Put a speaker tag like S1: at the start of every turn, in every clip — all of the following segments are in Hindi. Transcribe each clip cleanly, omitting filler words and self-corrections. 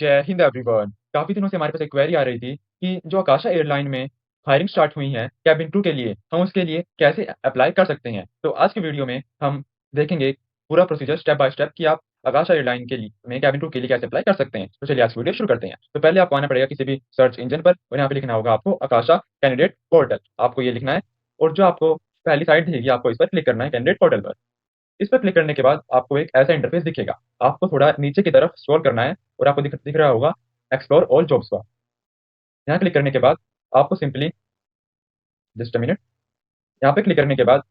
S1: जय हिंद एवरीवन। काफी दिनों से हमारे पास एक क्वेरी आ रही थी कि जो आकाशा एयरलाइन में हायरिंग स्टार्ट हुई है कैबिन क्रू के लिए, हम उसके लिए कैसे अप्लाई कर सकते हैं। तो आज की वीडियो में हम देखेंगे पूरा प्रोसीजर स्टेप बाय स्टेप कि आप आकाशा एयरलाइन के लिए में कैबिन क्रू के लिए कैसे अप्लाई कर सकते हैं। तो चलिए आज की वीडियो शुरू करते हैं। तो पहले आपको आना पड़ेगा किसी भी सर्च इंजन पर और यहाँ पे लिखना होगा आपको आकाशा कैंडिडेट पोर्टल। आपको ये लिखना है और जो आपको पहली साइट दिखेगी आपको इस पर क्लिक करना है कैंडिडेट पोर्टल पर। इस पर क्लिक करने के बाद आपको एक ऐसा इंटरफेस दिखेगा। आपको थोड़ा नीचे की तरफ स्क्रॉल करना है और आपको दिख रहा होगा एक्सप्लोर ऑल जॉब्स का। यहाँ क्लिक करने के बाद आपको सिंपली जस्ट अ मिनट, यहाँ पे क्लिक करने के बाद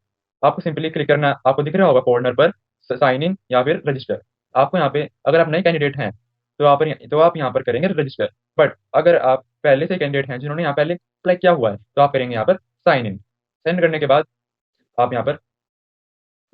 S1: आपको सिंपली क्लिक करना, आपको दिख रहा होगा कॉर्नर पर साइन इन या फिर रजिस्टर। आपको यहाँ पे अगर आप नए कैंडिडेट हैं तो आप यहाँ पर करेंगे रजिस्टर। बट अगर आप पहले से कैंडिडेट हैं जिन्होंने यहाँ पहले अप्लाई किया हुआ है तो आप करेंगे यहाँ पर साइन इन। साइन इन करने के बाद आप यहाँ पर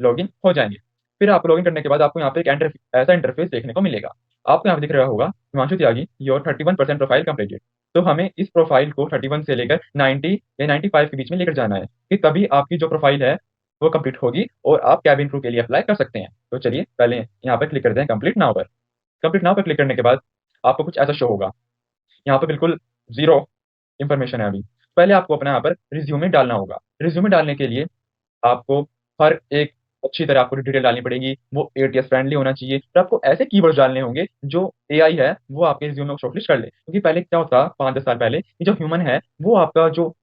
S1: लॉगिन हो जाएंगे। फिर आप लॉगिन करने के बाद आपको यहाँ पे एक ऐसा इंटरफेस देखने को मिलेगा। आपको यहाँ पे दिख रहा होगा हिमांशु त्यागी योर 31% प्रोफाइल कंप्लीटेड। तो हमें इस प्रोफाइल को 31 से लेकर 90 या 95 के बीच में लेकर जाना है कि तभी आपकी जो प्रोफाइल है वो कंप्लीट होगी और आप कैबिन क्रू के लिए अप्लाई कर सकते हैं। तो चलिए पहले यहाँ पर क्लिक करते हैं कंप्लीट नाउ पर। कंप्लीट नाउ पर क्लिक करने के बाद आपको कुछ ऐसा शो होगा। यहाँ पे बिल्कुल जीरो इंफॉर्मेशन है अभी। पहले आपको अपना यहाँ पर रिज्यूमे डालना होगा। रिज्यूमे डालने के लिए आपको हर एक अच्छी तरह आपको डिटेल डालनी पड़ेगी। वो एटीएस फ्रेंडली होना चाहिए और आपको ऐसे कीवर्ड्स डालने होंगे जो एआई है वो आपके रिज्यूमे को शॉर्टलिस्ट कर ले। क्योंकि पहले क्या होता 5-10 साल पहले कि जो ह्यूमन है वो आपका जो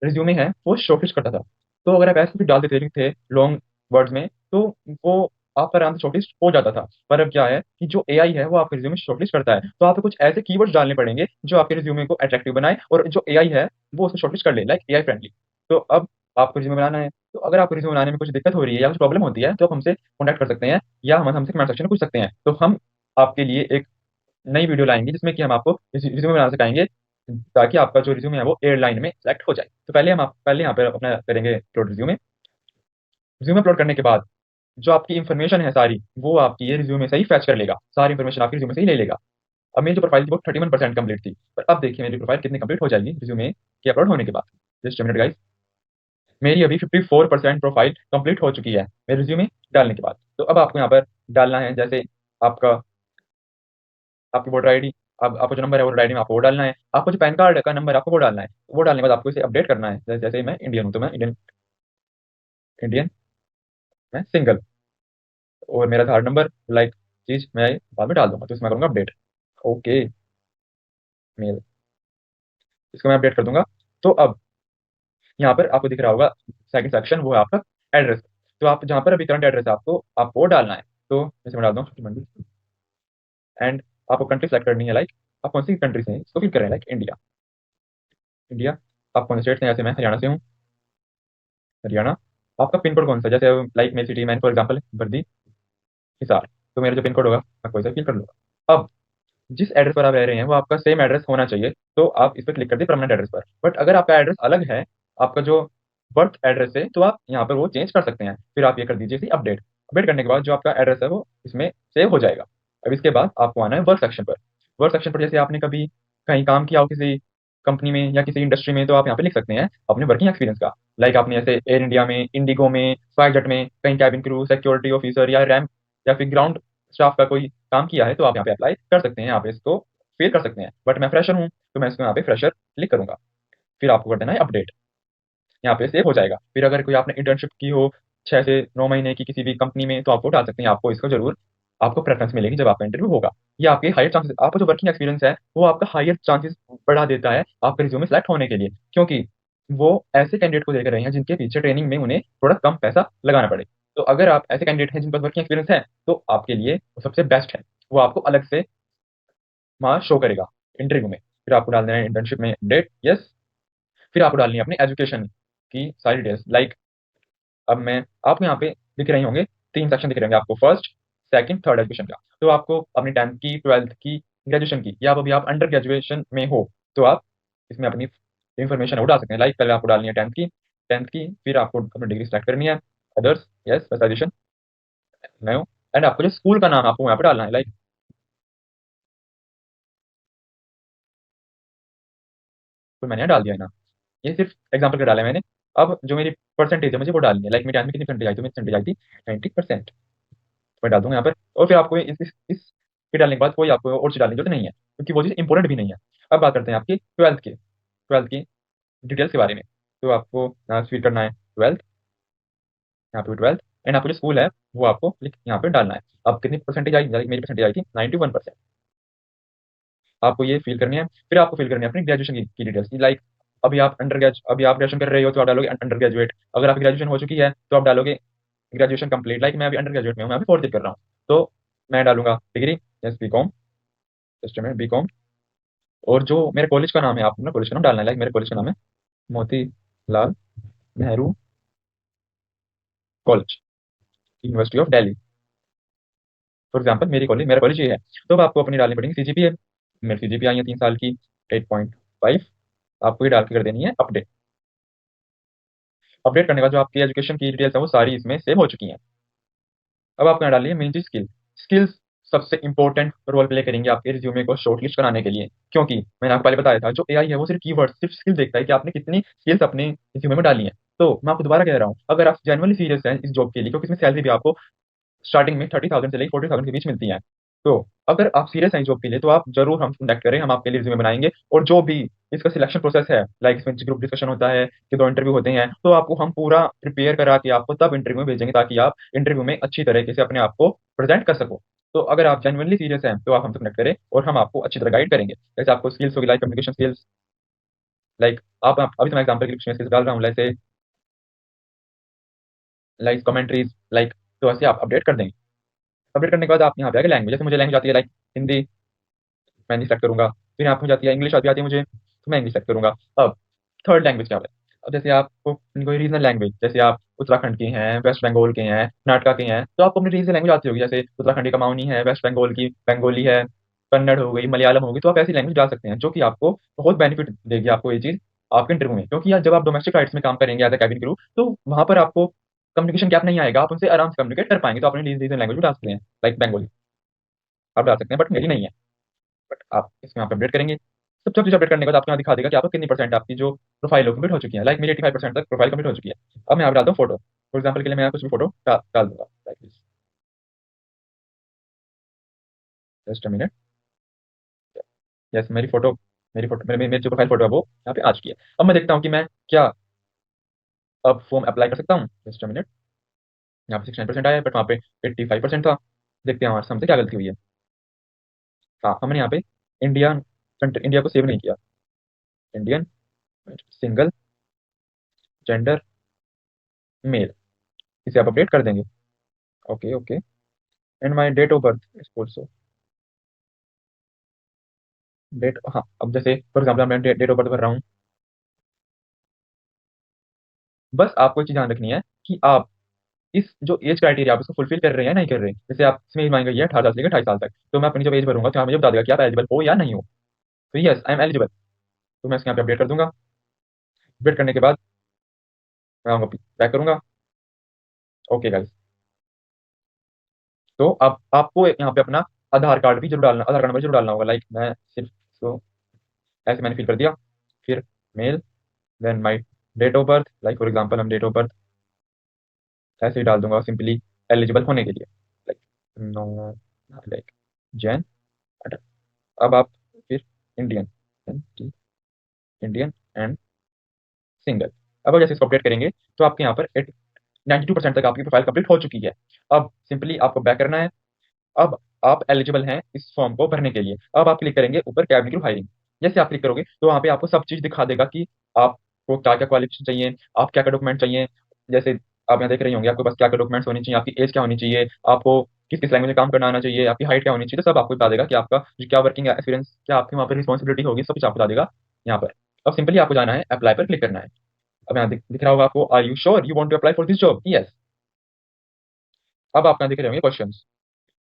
S1: रिज्यूमे है वो शॉर्टलिस्ट करता था। तो अगर आप ऐसे कुछ डाल देते थे लॉन्ग वर्ड्स में तो वो आपका आराम से शॉर्टलिस्ट हो जाता था। पर अब क्या है कि जो एआई है वो आपके रिज्यूमे शॉर्टलिस्ट करता है, तो आपको कुछ ऐसे कीवर्ड्स डालने पड़ेंगे जो आपके रिज्यूमे को अट्रैक्टिव बनाए और जो एआई है वो उसको शॉर्टलिस्ट कर ले, लाइक एआई फ्रेंडली। तो अब आपको रिज्यूमे बनाना है। तो अगर आपको रिज्यूमे बनाने में कुछ दिक्कत हो रही है या कुछ प्रॉब्लम होती है तो आप हमसे कॉन्टैक्ट कर सकते हैं या हम हमसे कमेंट सेक्शन में पूछ सकते हैं। तो हम आपके लिए एक नई वीडियो लाएंगे जिसमें कि हम आपको रिज्यूमे बनाना सिखाएंगे ताकि आपका जो रिज्यूमे है वो एयरलाइन में सेलेक्ट हो जाए। तो पहले यहाँ पर अपना करेंगे अपलोड रिज्यूमे। रिज्यूमे अपलोड करने के बाद जो आपकी इन्फॉर्मेशन है सारी वो आपकी ये रिज्यूमे से ही फैच कर लेगा, सारी इन्फॉर्मेशन आपकी रिज्यूमे से ही ले लेगा। अब मेरी जो प्रोफाइल थी वो 31% कंप्लीट थी, पर अब देखिए मेरी प्रोफाइल कितनी कंप्लीट हो जाएगी रिज्यूमे के अपलोड होने के बाद। जस्ट मिनट गाइस, मेरी अभी 54% प्रोफाइल कंप्लीट हो चुकी है मेरे रिज्यूमे डालने के बाद। तो अब आपको यहाँ पर डालना है जैसे आपका आपकी वोटर आईडी। अब आपका जो नंबर है वोटर आईडी में आपको वो डालना है। आपको जो पैन कार्ड का नंबर है आपको वो डालना है। वो डालने के बाद आपको इसे अपडेट करना है। जैसे जैसे मैं इंडियन हूँ तो मैं इंडियन इंडियन मैं सिंगल और मेरा आधार नंबर लाइक चीज मैं बाद में डाल दूंगा, तो इसमें करूंगा अपडेट। ओके मेल, इसको मैं अपडेट कर दूंगा। तो अब यहाँ पर आपको दिख रहा होगा सेकंड सेक्शन, वो है आपका एड्रेस। तो आप जहाँ पर अभी करंट एड्रेस है आपको वो डालना है। तो जैसे मैं डाल दूँ एंड आपको कंट्री सेलेक्ट करनी है, लाइक आप कौन सी कंट्री से हैं इसको फिल करें, लाइक इंडिया। इंडिया, आप कौन से स्टेट से हैं, जैसे मैं हरियाणा से हूँ। हरियाणा, आपका पिन कोड कौन सा, जैसे लाइक मेरी सिटी मैंने फॉर एग्जाम्पल बर्दी हिसार, तो मेरा जो पिन कोड होगा मैं कोई सा फिल कर लूंगा। अब जिस एड्रेस पर आप रह रहे हैं वो आपका सेम एड्रेस होना चाहिए, तो आप इस पर क्लिक कर दिए परमानेंट एड्रेस पर। बट अगर आपका एड्रेस अलग है, आपका जो बर्थ एड्रेस है, तो आप यहाँ पर वो चेंज कर सकते हैं। फिर आप ये कर दीजिए अपडेट। अपडेट करने के बाद जो आपका एड्रेस है वो इसमें सेव हो जाएगा। अब इसके बाद आपको आना है वर्क सेक्शन पर। वर्क सेक्शन पर जैसे आपने कभी कहीं काम किया हो किसी कंपनी में या किसी इंडस्ट्री में, तो आप यहाँ पे लिख सकते हैं अपने वर्किंग एक्सपीरियंस का। लाइक आपने जैसे एयर इंडिया में, इंडिगो में, स्पाइसजेट में कहीं कैबिन क्रू, सिक्योरिटी ऑफिसर या रैम या फिर ग्राउंड स्टाफ का कोई काम किया है तो आप यहाँ पे अप्लाई कर सकते हैं, यहाँ पे इसको फिल कर सकते हैं। बट मैं फ्रेशर हूँ तो मैं इसको यहाँ पे फ्रेशर क्लिक करूंगा। फिर आपको कर देना है अपडेट, यहाँ पे सेव हो जाएगा। फिर अगर कोई आपने इंटर्नशिप की हो 6 से 9 महीने की किसी भी कंपनी में तो आपको डाल सकते हैं। आपको इसको जरूर आपको प्रेफरेंस मिलेगी जब आपका इंटरव्यू होगा। ये आपके हायर चांसेस, आपका जो वर्किंग एक्सपीरियंस है वो आपका हायर चांसेस बढ़ा देता है आपके रिज्यूमे सेलेक्ट होने के लिए, क्योंकि वो ऐसे कैंडिडेट को देख रहे हैं जिनके पीछे ट्रेनिंग में उन्हें थोड़ा कम पैसा लगाना पड़े। तो अगर आप ऐसे कैंडिडेट हैं जिन पर वर्किंग एक्सपीरियंस है तो आपके लिए वो सबसे बेस्ट है, वो आपको अलग से वहाँ शो करेगा इंटरव्यू में। फिर आपको डाल देना है इंटर्नशिप में अपडेट, यस। फिर आपको डालनी है अपनी एजुकेशन की सारी डिटेल्स, लाइक अब मैं आपको यहाँ पे दिख रही होंगे 3 सेक्शन दिख रहे होंगे आपको, फर्स्ट सेकंड थर्ड एजुकेशन का। तो आपको अपनी 10th की, 12th की, ग्रेजुएशन की, या आप अभी आप अंडर ग्रेजुएशन में हो तो आप इसमें अपनी इन्फॉर्मेशन वो डाल सकते हैं। लाइक पहले आपको डालनी है 10th की, फिर आपको अपनी डिग्री सेलेक्ट करनी है, others, yes, specialization, no, and आपको जो स्कूल का नाम आपको यहाँ पे डालना है, लाइक तो मैंने यहाँ डाल दिया है ना। ये सिर्फ एग्जाम्पल का डाला है मैंने। अब जो मेरी परसेंटेज है मुझे वो डालनी है, लाइक मेरी 10th में कितनी परसेंटेज आई, तो मेरी परसेंटेज आई थी 90%। मैं डाल दूंगा यहाँ पर। और फिर आपको इस फिर डालने के बाद कोई आपको और चीज डालने की जरूरत नहीं है। क्योंकि वो चीज़ इम्पोर्टेंट भी नहीं है। अब बात करते हैं आपकी 12th की डिटेल्स के बारे में। तो आपको यहाँ फिल करना है 12th, यहाँ पे 12th एंड आपको जो स्कूल है वो आपको यहाँ पे डालना है। अब कितनी परसेंटेज आई, मेरी परसेंटेज आई थी 91%। आपको ये फिल करनी है। फिर आपको फिल करनी है अपनी ग्रेजुएशन की डिटेल्स की, लाइक अभी आप ग्रेजुएशन कर रहे हो तो आप डालोगे अंडर ग्रेजुएट। अगर आपकी ग्रेजुएशन हो चुकी है तो आप डालोगे ग्रेजुएशन कंप्लीट। लाइक मैं अभी अंडर ग्रेजुएट में हूँ, मैं अभी 4th ईयर कर रहा हूँ, तो मैं डालूंगा डिग्री, यस बी.कॉम, जस्ट में बी.कॉम। और जो मेरे कॉलेज का नाम है, आपको ना कॉलेज का नाम डालना है। लाइक मेरे कॉलेज का नाम है Motilal Nehru college, university of Delhi, for example मेरा कॉलेज ये है। तो अब आपको अपनी डालनी पड़ेगी सीजीपीए। मेरी सीजीपीए आई है 3 साल की 8.5। आपको ये डाल के कर देनी है अपडेट। अपडेट करने के बाद जो आपकी एजुकेशन की डिटेल्स है वो सारी इसमें सेव हो चुकी हैं। अब आपको यहाँ डालिए मेन चीज स्किल्स सबसे इंपॉर्टेंट रोल प्ले करेंगे आपके रिज्यूमे को शॉर्टलिस्ट कराने के लिए। क्योंकि मैंने आपको पहले बताया था जो एआई है वो सिर्फ कीवर्ड, सिर्फ स्किल देखता है कि आपने कितनी स्किल्स अपने रिज्यूमे में डाली हैं। तो मैं आपको दोबारा कह रहा हूँ, अगर आप जेनुअनली सीरियस हैं इस जॉब के लिए, क्योंकि इसमें सैलरी भी आपको स्टार्टिंग में 30,000 से लेकर 40,000 के बीच मिलती है। तो अगर आप सीरियस हैं जॉब के लिए तो आप जरूर हमसे कॉन्टैक्ट करें, हम आपके लिए रिज्यूमे बनाएंगे। और जो भी इसका सिलेक्शन प्रोसेस है, लाइक इसमें ग्रुप डिस्कशन होता है कि 2 इंटरव्यू होते हैं, तो आपको हम पूरा प्रिपेयर करा के आपको तब इंटरव्यू में भेजेंगे ताकि आप इंटरव्यू में अच्छी तरीके से अपने आप को प्रेजेंट कर सको। तो अगर आप जेनुअनली सीरियस हैं तो आप हमसे कनेक्ट करें और हम आपको अच्छी तरह गाइड करेंगे। जैसे आपको स्किल्स होगी, लाइक कम्युनिकेशन स्किल्स, लाइक अभी तो मैं एग्जाम्पल के लिए स्किल्स डाल रहा हूँ, जैसे लाइक कमेंट्रीज, लाइक तो ऐसे आप अपडेट कर देंगे। अपडेट करने के बाद आप यहाँ पे आगे लैंग्वेज, जैसे मुझे लैंग्वेज आती है लाइक हिंदी, मैं इंग्लिश सेलेक्ट करूंगा। फिर यहाँ पे मुझे आती है इंग्लिश, आती है मुझे, तो मैं इंग्लिश सेलेक्ट करूंगा। अब थर्ड लैंग्वेज क्या है? अब जैसे आपको कोई रीजनल लैंग्वेज, जैसे आप उत्तराखंड के हैं, वेस्ट बंगाल के हैं, कर्नाटका के हैं, तो आपको अपनी रीजनल लैंग्वेज आती होगी। जैसे उत्तराखंड की कमाऊनी है, वेस्ट बंगाल की बंगाली है, कन्नड़ हो गई, मलयालम होगी। तो आप ऐसी लैंग्वेज डाल सकते हैं जो कि आपको बहुत बेनिफिट देगी, आपको ये चीज आपके इंटरव्यू में। क्योंकि यार जब आप डोमेस्टिक फ्लाइट्स में काम करेंगे एज अ कैबिन क्रू, तो वहां पर आपको कम्युनिकेशन गैप नहीं आएगा, आप उनसे आराम से कम्युनिकेट कर पाएंगे। तो अपनी रीजनल लैंग्वेज भी डाल सकते हैं, लाइक बंगाली आप डाल सकते हैं, बट मेरी नहीं है। बट आप इसमें आप अपडेट करेंगे। सब चीज़ अपडेट करने के बाद आपको यहाँ दिखा देगा कि आपको कितनी परसेंट आपकी जो प्रोफाइल कंप्लीट हो चुकी है। लाइक मेरी 85% तक प्रोफाइल कंप्लीट हो चुकी है। अब मैं यहाँ पे डालता हूँ फोटो, फॉर एग्जाम्पल के लिए मैं यहाँ कुछ भी फोटो डाल दूंगा, like this, just a minute. Yes, मेरी फोटो मेरी जो प्रोफाइल फोटो है वो यहाँ पे आ चुकी है। अब मैं देखता हूँ कि मैं क्या अब फॉर्म अप्लाई कर सकता हूँ। जस्ट अ मिनट, यहाँ पे 69% आया है, बट वहाँ पे 85% था। देखते हैं हमारे हमसे क्या गलती हुई है। हाँ, हमने यहाँ पे इंडिया इंडिया को सेव नहीं किया। इंडियन, सिंगल, जेंडर, मेल, इसे आप अपडेट कर देंगे। Okay okay, and my date of birth is also date. हाँ, अब जैसे फॉर एग्जाम्पल मैं डेट ऑफ बर्थ भर रहा हूँ। बस आपको एक चीज ध्यान रखनी है कि आप इस जो एज क्राइटेरिया आप इसको फुलफिल कर रहे हैं नहीं कर रहे हैं। जैसे आप इसमें मान गई है 18 साल से लेकर 28 साल तक, तो मैं अपनी जब एज भरूंगा तो यहाँ मुझे बता देगा कि आप एलिजिबल हो या नहीं हो। तो यस, आई एम एलिजिबल, तो मैं इसके यहाँ पे अपडेट कर दूंगा। अपडेट करने के बाद मैं आऊंगा बैक करूंगा। ओके गाइस, तो अब आपको यहाँ पे अपना आधार कार्ड भी जरूर डालना, आधार कार्ड नंबर जरूर डालना होगा। लाइक मैं सिर्फ इसको ऐसे मैंने फिल कर दिया। फिर male, then my date of birth, like for example हम डेट ऑफ बर्थ ऐसे ही डाल दूंगा सिंपली एलिजिबल होने के लिए, लाइक नो, लाइक जैन। अब आप फिर इंडियन, इंडियन एंड सिंगल। अब जैसे इसको अपडेट करेंगे तो आपके यहाँ पर 92% तक आपकी प्रोफाइल कंप्लीट हो चुकी है। अब सिंपली आपको बैक करना है। अब आप एलिजिबल हैं इस फॉर्म को भरने के लिए। अब आप क्लिक करेंगे ऊपर कैबिन क्रू हायरिंग। जैसे आप क्लिक करोगे तो वहाँ पे आपको सब चीज दिखा देगा कि आपको क्या क्या क्वालिफिकेशन चाहिए, आप क्या क्या डॉक्यूमेंट चाहिए। जैसे आप यहाँ देख रही होंगे आपके पास क्या क्या डॉक्यूमेंट्स होनी चाहिए, आपकी एज क्या होनी चाहिए, आपको किस किस लैंग्वेज में काम करना आना चाहिए, आपकी हाइट क्या होनी चाहिए। तो सब आपको बता देगा कि आपका क्या वर्किंग एक्सपीरियंस, क्या आपकी वहाँ पर रिस्पॉन्सिबिलिटी होगी, सब कुछ आपको बता देगा यहाँ पर। अब सिंपली आपको जाना है अप्लाई पर क्लिक करना है। अब यहाँ दिख रहा होगा आपको, are you sure you want to apply for this job, yes. अब आप यहाँ देख रहे होंगे क्वेश्चन।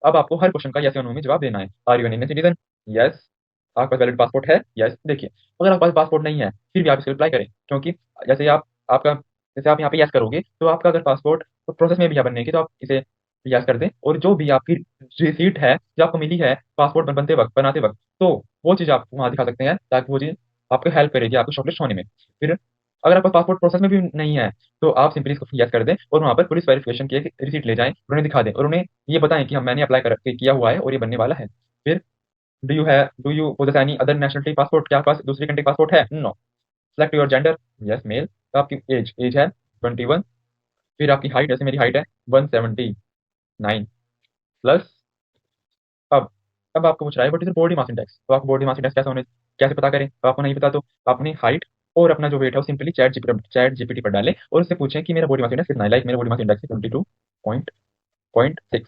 S1: अब आपको हर क्वेश्चन का यस या नो में जवाब देना है। Are you an Indian citizen, yes. आपके पास वैलिड पासपोर्ट है, यस। देखिए, अगर आपके पास पासपोर्ट नहीं है फिर भी आप इसे अप्लाई करें, क्योंकि जैसे आप आपका जैसे आप यहाँ पे यस करोगे तो आपका अगर पासपोर्ट प्रोसेस में भी है बनने की तो आप इसे यस कर दें। और जो भी आपकी रिसीट है जो आपको मिली है पासपोर्ट बनते वक्त, बनाते वक्त, तो वो चीज़ आप वहाँ दिखा सकते हैं ताकि वो चीज़ आपको हेल्प करेगी आपको शॉर्टलिस्ट होने में। फिर अगर आपका पासपोर्ट प्रोसेस में भी नहीं है तो आप सिंपली इसको यस कर दें और वहाँ पर पुलिस वेरिफिकेशन की एक रिसीट ले जाएं, उन्हें दिखा दें और उन्हें ये बताएं कि हम मैंने अप्लाई कर किया हुआ है और ये बनने वाला है। फिर do you possess any other nationality passport, क्या आपके पास दूसरी कंट्री पासपोर्ट है? No. Select your gender, yes male. तो आपकी एज है 21। फिर आपकी हाइट, जैसे मेरी हाइट है 179 प्लस। अब अब आपको पूछ रहा है what is body mass index. तो आपको बॉडी मास इंडेक्स कैसे पता करें? तो आपको नहीं पता तो अपनी हाइट और अपना जो वेट है वो सिंपली चैट जीपीटी पर डालें और उससे पूछें कि मेरा बॉडी मास इंडेक्स कितना है। लाइक मेरा बॉडी मास इंडेक्स है 22.6।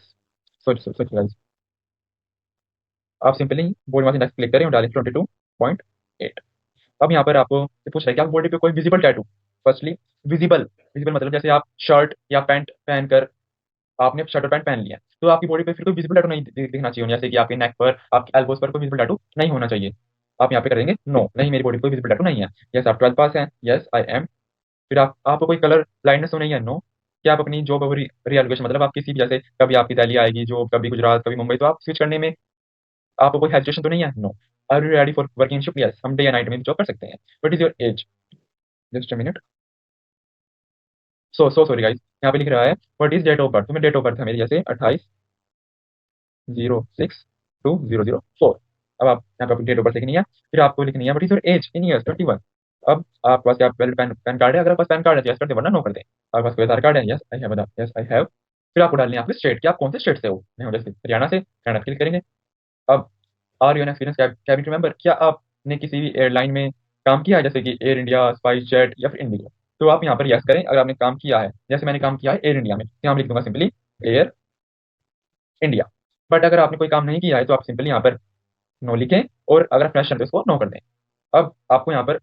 S1: सोच गाइस, आप simply body mass index click करें और डालें 22.8। अब यहाँ पर आपको ये पूछ रहा है कि आप बॉडी पे कोई visible tattoo. Firstly visible, visible मतलब जैसे आप शर्ट या पैंट पहनकर, आपने शर्ट और पैंट पहन लिया तो आपकी बॉडी पे फिर कोई विजिबल टैटू नहीं दिखना चाहिए। जैसे कि आपके नेक पर, आपके एल्बोज पर कोई विजिबल टैटू नहीं होना चाहिए। आप यहाँ पे कर देंगे नो, नहीं मेरी बॉडी पे कोई विजिबल टैटू नहीं है। यस आप 12 पास हैं, यस आई एम। फिर आपको कोई कलर ब्लाइंडनेस तो नहीं है? नो। क्या आप अपनी जॉब और रिलोकेशन, मतलब आप किसी भी, जैसे कभी आपकी दिल्ली आएगी जॉब, कभी गुजरात, कभी मुंबई, तो आप स्विच करने में आपको कोई हेजिटेशन तो नहीं है? No. Are you ready for working shift? Yes, हम डे या नाइट में भी जॉब कर सकते हैं। What is your age? Just a minute. Sorry guys, यहाँ पे लिख रहा है what is date of birth. तो मैं डेट ऑफ बर्थ है मेरी जैसे 28/06/2004। अब आप यहाँ पे अपनी डेट ऑफ बर्थ लिखनी है। फिर आपको लिखनी है what is your age in years 21। अब आपके पास क्या वैलिड पैन कार्ड है? अगर आपके पास पैन कार्ड है तो यस कर दे, वरना नो कर दे। आपके पास कोई आधार कार्ड है? Yes I have, yes I have. फिर आपको डालनी है आपकी स्टेट, कि आप कौन से स्टेट से हो। मैं हूँ जैसे हरियाणा से, कनाडा क्लिक करेंगे। अब are you an experience cabin crew member, क्या आपने किसी भी एयरलाइन में काम किया है, जैसे कि एयर इंडिया, स्पाइस जेट या फिर इंडिगो? तो आप यहाँ पर यस करें अगर आपने काम किया है। जैसे मैंने काम किया है एयर इंडिया में, तो यहाँ लिख दूंगा सिंपली एयर इंडिया। बट अगर आपने कोई काम नहीं किया है तो आप सिंपली यहाँ पर नो लिखें, और अगर फ्रेशर तो इसको नो कर दें। अब आपको यहाँ पर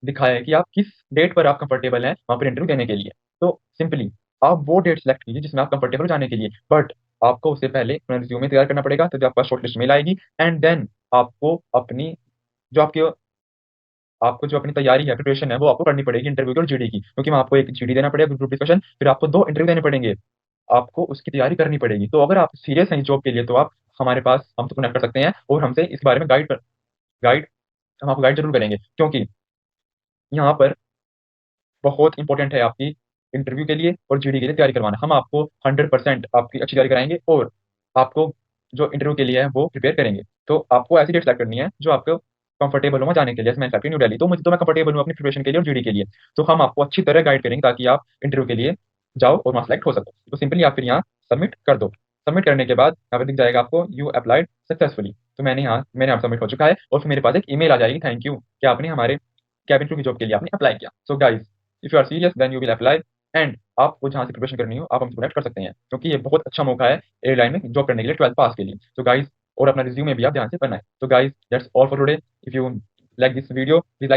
S1: दिखाया है कि आप किस डेट पर आप कंफर्टेबल हैं वहाँ पर इंटरव्यू देने के लिए। तो सिंपली आप वो डेट सेलेक्ट कीजिए जिसमें आप कंफर्टेबल हो जाने के लिए। बट आपको उससे पहले अपना रिज्यूमे तैयार करना पड़ेगा, तो आपका शॉर्ट लिस्ट मेल आएगी। एंड देन आपको अपनी जो आपकी आपको जो अपनी तैयारी है, प्रिपरेशन है, वो आपको करनी पड़ेगी इंटरव्यू की और जीडी की, क्योंकि वहाँ आपको एक जीडी देना पड़ेगा, ग्रुप डिस्कशन, फिर आपको 2 इंटरव्यू देने पड़ेंगे। आपको उसकी तैयारी करनी पड़ेगी। तो अगर आप सीरियस हैं इस जॉब के लिए तो आप हमारे पास हमसे कनेक्ट कर सकते हैं और हमसे इस बारे में गाइड हम आपको गाइड जरूर करेंगे, क्योंकि यहाँ पर बहुत इंपॉर्टेंट है आपकी इंटरव्यू के लिए और जीडी के लिए तैयारी करवाना। हम आपको 100% आपकी अच्छी तैयारी कराएंगे और आपको जो इंटरव्यू के लिए है वो प्रिपेयर करेंगे। तो आपको ऐसी डेट सेलेक्ट करनी है जो आपको कंफर्टेबल हो वहाँ जाने के लिए। जैसे मैं सेलेक्ट न्यू दिल्ली, तो मुझे तो मैं कंफर्टेबल हूँ अपनी प्रिपरेशन के लिए और जीडी के लिए। तो हम आपको अच्छी तरह गाइड करेंगे ताकि आप इंटरव्यू के लिए जाओ और वहाँ सेलेक्ट हो सको। तो सिंपली आप फिर यहाँ सबमिट कर दो। सबमिट करने के बाद यहाँ पे दिख जाएगा आपको यू अप्लाइड सक्सेसफुली। तो मैंने सबमिट हो चुका है और फिर मेरे पास एक ईमेल आ जाएगी, थैंक यू कि आपने हमारे कैबिन क्रू की जॉब के लिए आपने अप्लाई किया। So guys, if you are serious then you will apply. And आपको जहाँ से प्रिपरेशन करनी हो आप हमसे कनेक्ट कर सकते हैं, क्योंकि ये बहुत अच्छा मौका है एयरलाइन में जॉब करने के लिए 12 पास के लिए। तो गाइस, और अपना रिज्यूमे भी आप ध्यान से बनाएं। तो guys, that's all for today. If you like this video, please like